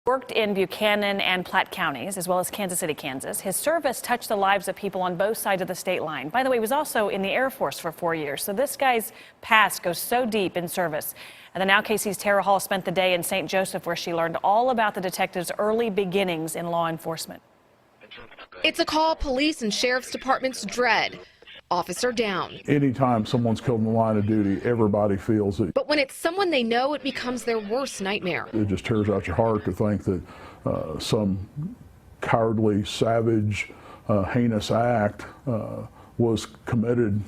Worked in Buchanan and Platte counties, as well as Kansas City, Kansas. His service touched the lives of people on both sides of the state line. By the way, he was also in the Air Force for 4 years. So this guy's past goes so deep in service. And the Now KC's Tara Hall spent the day in St. Joseph, where she learned all about the detective's early beginnings in law enforcement. It's a call police and sheriff's departments dread. Officer down. Anytime someone's killed in the line of duty, everybody feels it. But when it's someone they know, it becomes their worst nightmare. It just tears out your heart to think that some cowardly, savage, heinous act was committed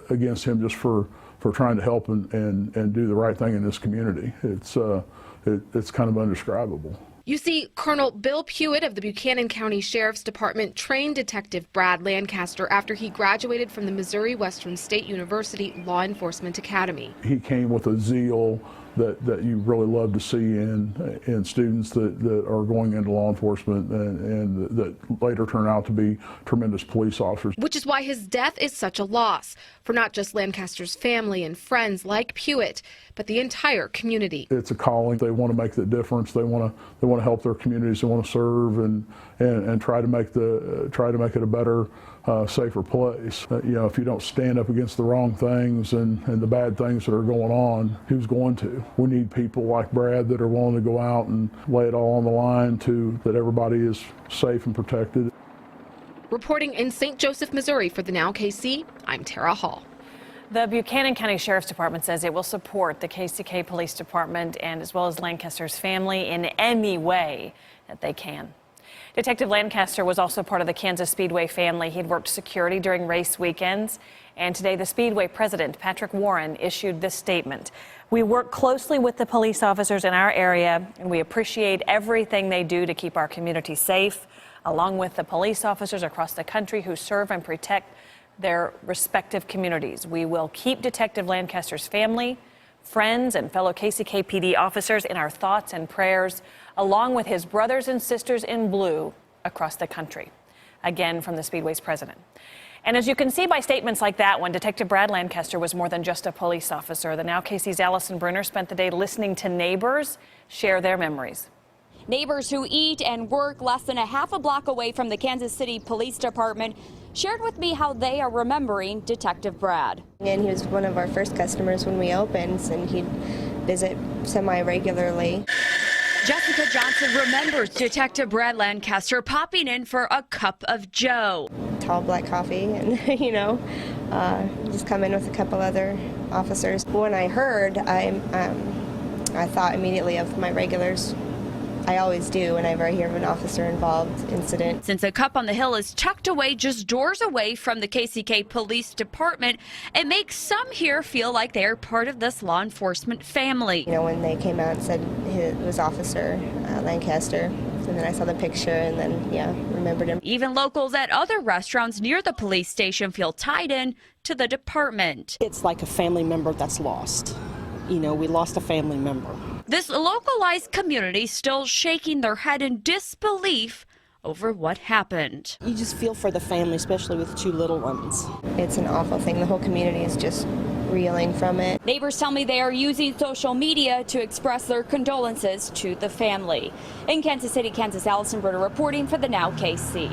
against him just for trying to help and do the right thing in this community. It's kind of indescribable. You see, Colonel Bill Pewitt of the Buchanan County Sheriff's Department trained Detective Brad Lancaster after he graduated from the Missouri Western State University Law Enforcement Academy. He came with a zeal that you really love to see in students that are going into law enforcement and that later turn out to be tremendous police officers. Which is why his death is such a loss for not just Lancaster's family and friends like Pewitt, but the entire community. It's a calling. They want to make the difference. They want to help their communities. They want to serve and try to make it a better, safer place. You know, if you don't stand up against the wrong things and the bad things that are going on, who's going to? We need people like Brad that are willing to go out and lay it all on the line that everybody is safe and protected. Reporting in St. Joseph, Missouri for the Now KC, I'm Tara Hall. The Buchanan County Sheriff's Department says it will support the KCK Police Department and as well as Lancaster's family in any way that they can. Detective Lancaster was also part of the Kansas Speedway family. He'd worked security during race weekends. And today, the Speedway president, Patrick Warren, issued this statement. We work closely with the police officers in our area, and we appreciate everything they do to keep our community safe, along with the police officers across the country who serve and protect their respective communities. We will keep Detective Lancaster's family, friends, and fellow KCKPD officers in our thoughts and prayers, along with his brothers and sisters in blue across the country. Again, from the Speedway's president. And as you can see by statements like that one, Detective Brad Lancaster was more than just a police officer. The Now KC's Allison Bruner spent the day listening to neighbors share their memories. Neighbors who eat and work less than a half a block away from the Kansas City Police Department shared with me how they are remembering Detective Brad. And he was one of our first customers when we opened, and he'd visit semi-regularly. Jessica Johnson remembers Detective Brad Lancaster popping in for a cup of joe. Tall black coffee and, just come in with a couple other officers. When I heard, I thought immediately of my regulars. I always do whenever I hear of an officer-involved incident. Since a cup on the hill is tucked away just doors away from the KCK Police Department, it makes some here feel like they're part of this law enforcement family. You know, when they came out and said it was Officer Lancaster, and then I saw the picture and then, remembered him. Even locals at other restaurants near the police station feel tied in to the department. It's like a family member that's lost. You know, we lost a family member. This localized community still shaking their head in disbelief over what happened. You just feel for the family, especially with two little ones. It's an awful thing. The whole community is just reeling from it. Neighbors tell me they are using social media to express their condolences to the family. In Kansas City, Kansas, Allison Bruner reporting for the Now KC.